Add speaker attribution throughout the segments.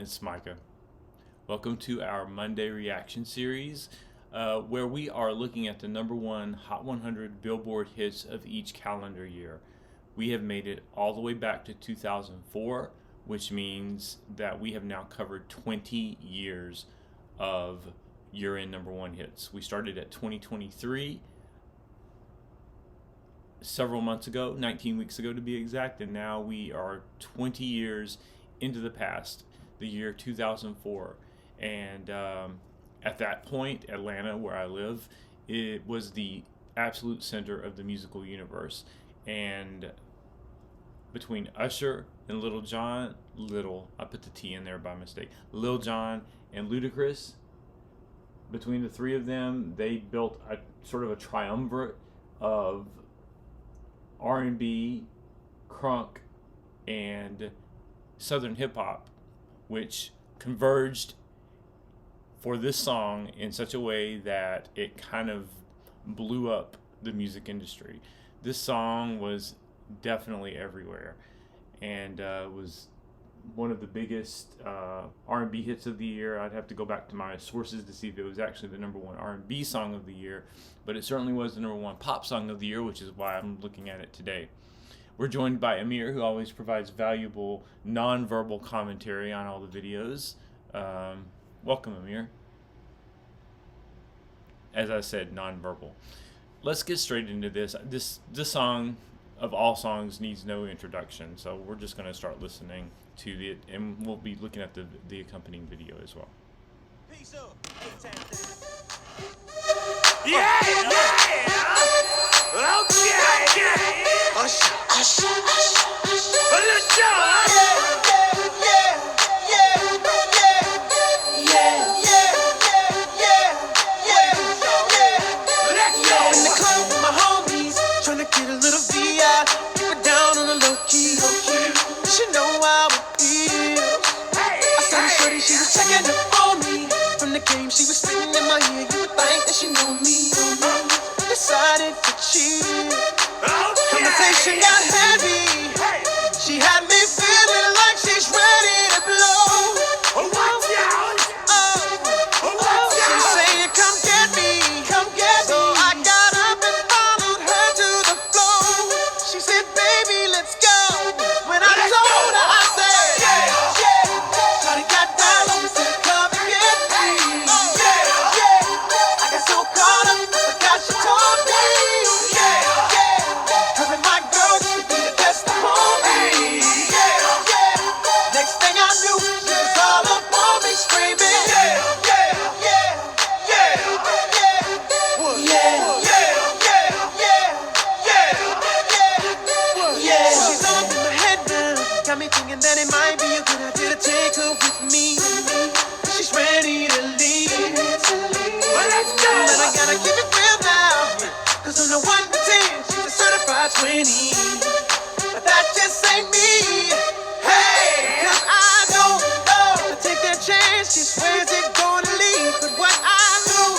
Speaker 1: it's Micah. Welcome to our Monday reaction series, where we are looking at the #1 Hot 100 Billboard hits of each calendar year. We have made it all the way back to 2004, which means that we have now covered 20 years of year-end #1 hits. We started at 2023 several months ago, 19 weeks ago to be exact, and now we are 20 years into the past, the year 2004. And at that point, Atlanta, where I live, it was the absolute center of the musical universe. And between Usher and I put the T in there by mistake, Lil Jon and Ludacris, between the three of them, they built a sort of a triumvirate of R&B, crunk, and Southern hip-hop, which converged for this song in such a way that it kind of blew up the music industry. This song was definitely everywhere, and was one of the biggest R&B hits of the year. I'd have to go back to my sources to see if it was actually the #1 R&B song of the year, but it certainly was the #1 pop song of the year, which is why I'm looking at it today. We're joined by Amir, who always provides valuable non-verbal commentary on all the videos. Welcome, Amir. As I said, non-verbal. Let's get straight into this. This song, of all songs, needs no introduction, so we're just going to start listening to it, and we'll be looking at the accompanying video as well.
Speaker 2: Peace up, yeah, okay. Usher, Usher, let's go. In the club with my homies, tryna get a little VI, keep it down on the low key. She know how it feels. I saw her shorty, she was checking up on me. From the game, she was sitting in my ear. You would think that she know me. Decided to chill. Conversation got heavy. She had me feeling like she's ready to blow. She's saying, "Come get me, come get me." So I got up and followed her to the floor. She said, "Baby, let's go." When I told her, I said, Shawty got down on me, said, "Come and get me." I got so caught up, I forgot she told me. Her and my girl used to be the best of homies. Next thing I knew, she was all up on me, screaming. She's all up in my head now, got me thinking that it might be a good idea to take her with me. She's ready to leave. But I gotta keep it real now, 'cause on the 1 to 10, she's a certified 20. But that just ain't me. Hey, 'cause I don't know to take that chance. Just where's it gonna lead? But what I know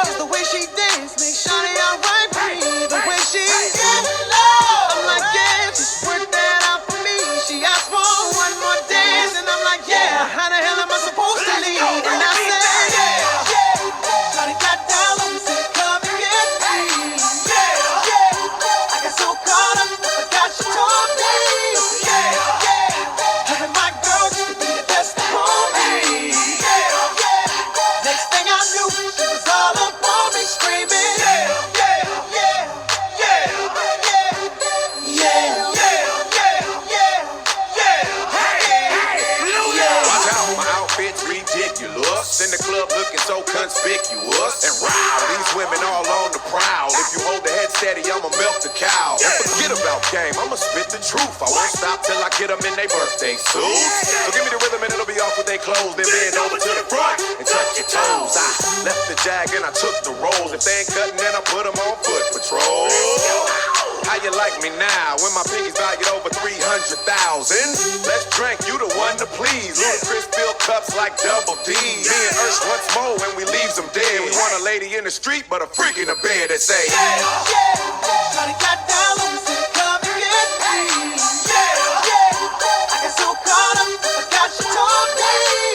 Speaker 2: is the way she dance makes Shawty alright with me. The way she get low, I'm like, yeah, just work that out for me. She asked for one more dance, and I'm like, yeah, how the hell am I supposed to leave? And I said, Shawty got down on me, said, "Come and get me." I got so caught up, I forgot she told me. Her and my girl used to be the best of homies. Next thing I knew, she was all up on me, screaming.
Speaker 3: Watch out, my outfit's ridiculous. In the club looking so conspicuous. And wow, these women all on the prowl. If you hold the head steady, I'ma milk the cow. And forget about game, I'ma spit the truth. I won't stop till I get them in their birthday suits. So give me the rhythm and it'll be off with their clothes. Then bend over to the front and touch your toes. I left the jag and I took the rolls. If they ain't cutting, then I put them on foot patrol. How you like me now when my pinky's valued over 300,000? Let's drink, you the one to please. Ludacris fill cups like double D. Me and Ursh once more when we leaves them dead. We want a lady in the street, but a freak in the bed that say,
Speaker 2: Shawty got down on me, said, "Come and get me." I got so caught up, I forgot she told me.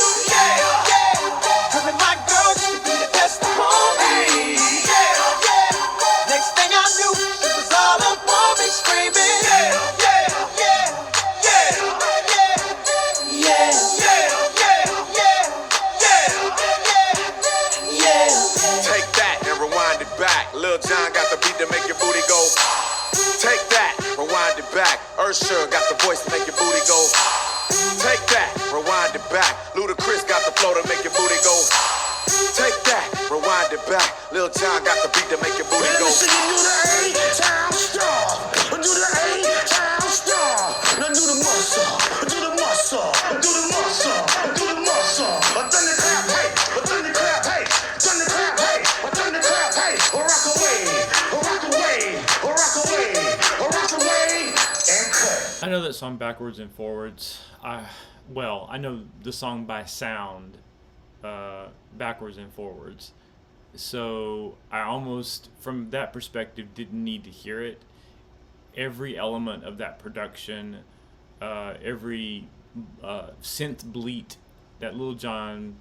Speaker 3: Usher got the voice to make your booty go. Take that, rewind it back. Ludacris got the flow to make your booty go. Take that, rewind it back. Lil Jon got the beat to make your booty
Speaker 2: Let
Speaker 3: go.
Speaker 2: me see you do the A-Town star. Do the A-Town star. Now do the muscle. Do the muscle. Do the muscle. Do the muscle. Thunderclap, hey. Thunderclap, hey. Thunderclap, hey. Thunderclap, hey. Rock away. Rock away. Rock away. Rock away. And cut.
Speaker 1: I know that song backwards and forwards. I know the song by sound, backwards and forwards. So I almost, from that perspective, didn't need to hear it. Every element of that production, every synth bleat that Lil Jon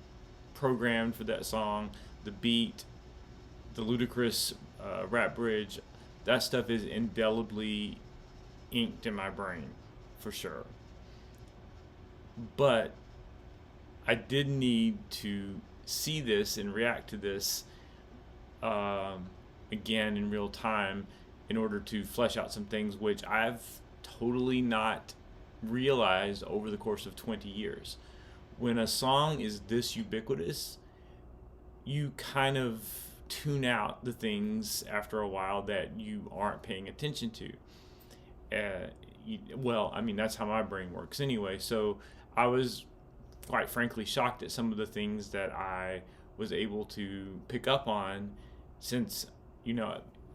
Speaker 1: programmed for that song, the beat, the Ludacris rap bridge, that stuff is indelibly inked in my brain, for sure. But I did need to see this and react to this again in real time in order to flesh out some things which I've totally not realized over the course of 20 years. When a song is this ubiquitous, you kind of tune out the things after a while that you aren't paying attention to. That's how my brain works anyway. So I was quite frankly shocked at some of the things that I was able to pick up on, since,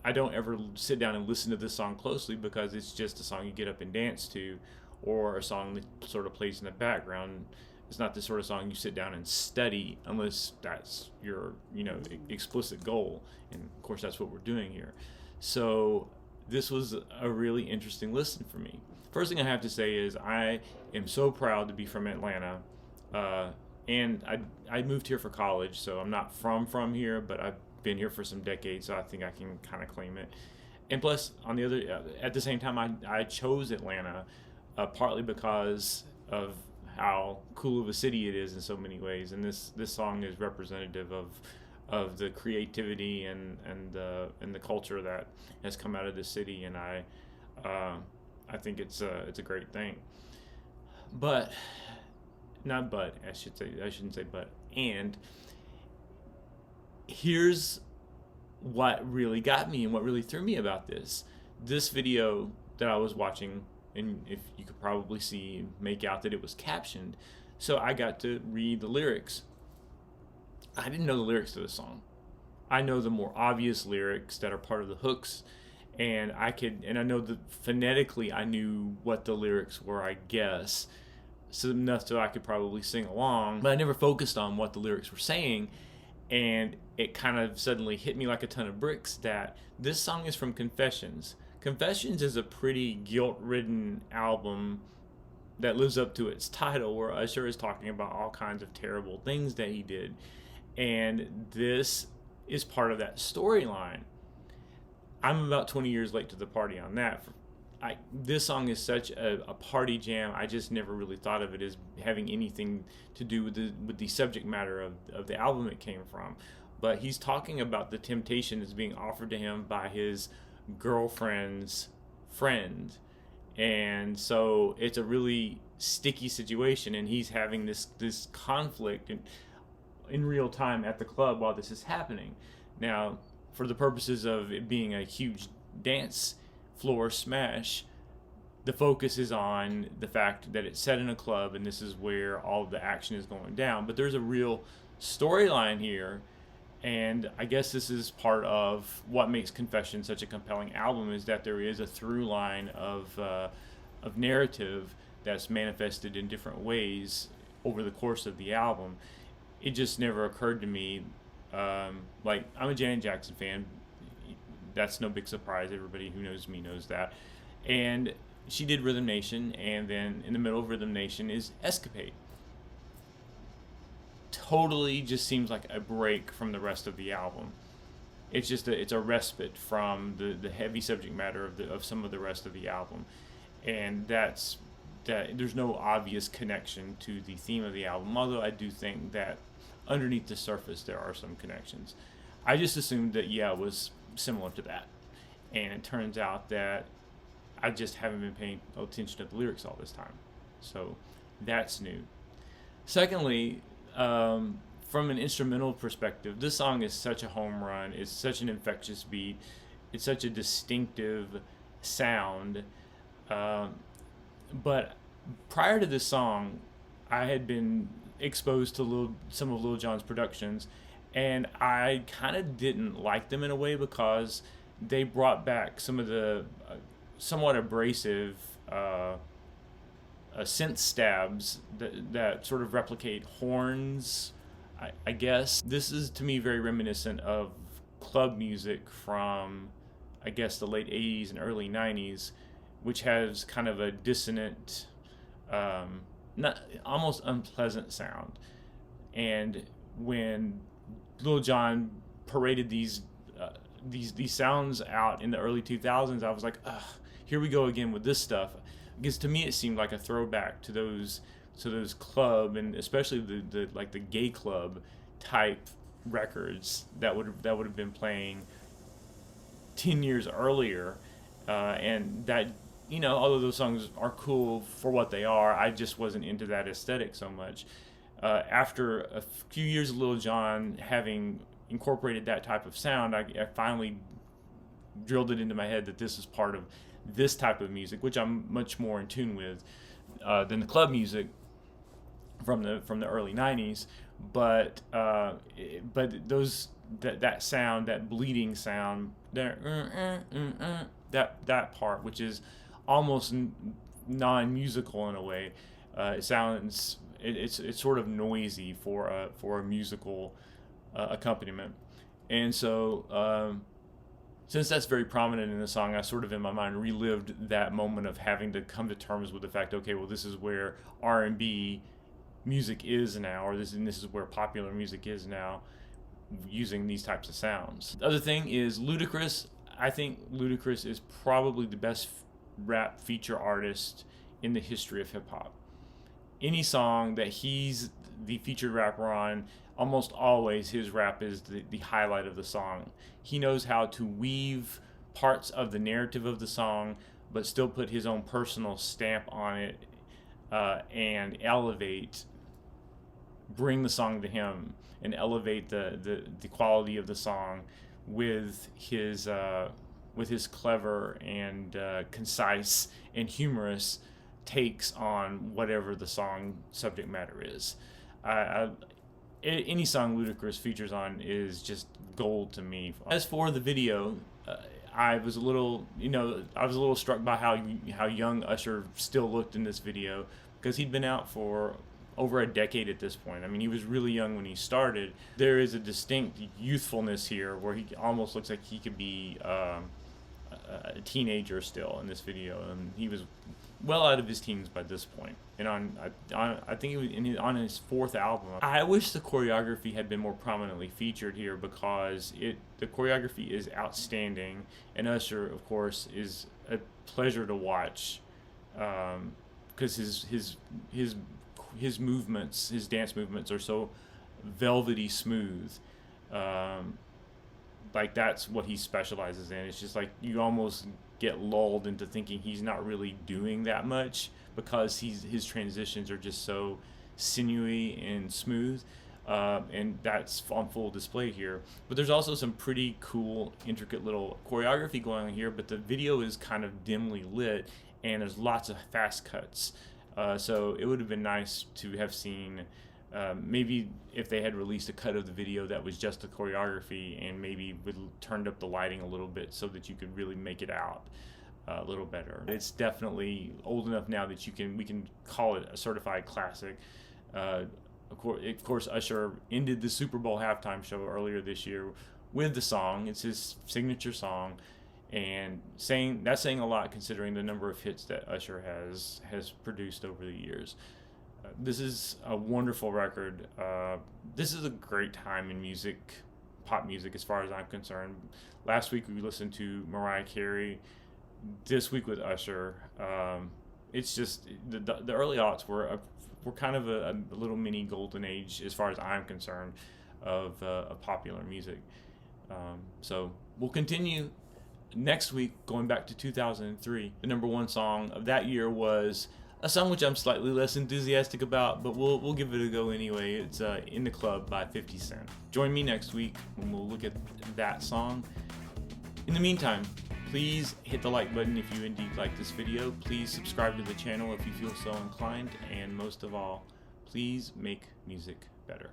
Speaker 1: I don't ever sit down and listen to this song closely because it's just a song you get up and dance to, or a song that sort of plays in the background. It's not the sort of song you sit down and study unless that's your, explicit goal. And of course that's what we're doing here. So this was a really interesting listen for me. First thing I have to say is I am so proud to be from Atlanta. And I moved here for college, so I'm not from here, but I've been here for some decades, so I think I can kind of claim it. And plus, at the same time, I chose Atlanta partly because of how cool of a city it is in so many ways, and this song is representative of the creativity and the culture that has come out of the city, and I think it's a great thing. And here's what really got me and what really threw me about this video that I was watching, and if you could probably see and make out that it was captioned, so I got to read the lyrics. I didn't know the lyrics to the song. I know the more obvious lyrics that are part of the hooks, and I know that phonetically I knew what the lyrics were, I guess, so enough so I could probably sing along, but I never focused on what the lyrics were saying. And it kind of suddenly hit me like a ton of bricks that this song is from Confessions. Confessions is a pretty guilt-ridden album that lives up to its title, where Usher is talking about all kinds of terrible things that he did. And this is part of that storyline. I'm about 20 years late to the party on that. This song is such a party jam. I just never really thought of it as having anything to do with the subject matter of the album it came from. But he's talking about the temptation that's being offered to him by his girlfriend's friend. And so it's a really sticky situation, and he's having this conflict in real time at the club while this is happening. Now, for the purposes of it being a huge dance floor smash, the focus is on the fact that it's set in a club and this is where all of the action is going down. But there's a real storyline here, and I guess this is part of what makes Confession such a compelling album, is that there is a through line of narrative that's manifested in different ways over the course of the album. It just never occurred to me, I'm a Janet Jackson fan. That's no big surprise. Everybody who knows me knows that. And she did Rhythm Nation, and then in the middle of Rhythm Nation is Escapade. Totally just seems like a break from the rest of the album. It's just it's a respite from the heavy subject matter of some of the rest of the album. And that there's no obvious connection to the theme of the album, although I do think that underneath the surface there are some connections. I just assumed that it was similar to that, and it turns out that I just haven't been paying attention to the lyrics all this time. So that's new. Secondly, from an instrumental perspective, this song is such a home run. It's such an infectious beat. It's such a distinctive sound. But prior to this song, I had been exposed to some of Lil Jon's productions, and I kind of didn't like them in a way because they brought back some of the somewhat abrasive synth stabs that sort of replicate horns, I guess. This is, to me, very reminiscent of club music from, I guess, the late 80s and early 90s, which has kind of a dissonant, almost unpleasant sound. And when Lil Jon paraded these sounds out in the early 2000s, I was like, ugh, here we go again with this stuff. Because to me it seemed like a throwback to those club, and especially the gay club type records that would have been playing 10 years earlier, and that, you know, although those songs are cool for what they are, I just wasn't into that aesthetic so much. After a few years of Lil Jon having incorporated that type of sound, I finally drilled it into my head that this is part of this type of music, which I'm much more in tune with than the club music from the early 90s. But that sound, that bleeding sound, that part, which is almost non-musical in a way, it sounds, it's sort of noisy for a musical accompaniment. And so since that's very prominent in the song, I sort of in my mind relived that moment of having to come to terms with the fact, okay, well, this is where R&B music is now, or this is where popular music is now, using these types of sounds. The other thing is Ludacris. I think Ludacris is probably the best rap feature artist in the history of hip-hop. Any song that he's the featured rapper on, almost always his rap is the highlight of the song. He knows how to weave parts of the narrative of the song, but still put his own personal stamp on it, and bring the song to him, and elevate the quality of the song with his clever and concise and humorous takes on whatever the song subject matter is. Any song Ludacris features on is just gold to me. As for the video, I was a little struck by how young Usher still looked in this video, because he'd been out for over a decade at this point. I mean, he was really young when he started. There is a distinct youthfulness here where he almost looks like he could be a teenager still in this video, and he was well out of his teens by this point. And I think it was on his fourth album. I wish the choreography had been more prominently featured here, because the choreography is outstanding, and Usher, of course, is a pleasure to watch, because his movements, his dance movements, are so velvety smooth. Like, that's what he specializes in. It's just like you almost get lulled into thinking he's not really doing that much, because his transitions are just so sinewy and smooth, and that's on full display here. But there's also some pretty cool, intricate little choreography going on here, but the video is kind of dimly lit, and there's lots of fast cuts. So it would have been nice to have seen, maybe if they had released a cut of the video that was just the choreography, and maybe turned up the lighting a little bit so that you could really make it out a little better. It's definitely old enough now that we can call it a certified classic. Of course, Usher ended the Super Bowl halftime show earlier this year with the song. It's his signature song. And that's saying a lot, considering the number of hits that Usher has produced over the years. This is a wonderful record. This is a great time in music, pop music, as far as I'm concerned. Last week we listened to Mariah Carey. This week with Usher. It's just the early aughts were kind of a little mini golden age, as far as I'm concerned, of popular music. So we'll continue next week, going back to 2003, the #1 song of that year was a song which I'm slightly less enthusiastic about, but we'll give it a go anyway. It's In the Club by 50 Cent. Join me next week when we'll look at that song. In the meantime, please hit the like button if you indeed like this video. Please subscribe to the channel if you feel so inclined. And most of all, please make music better.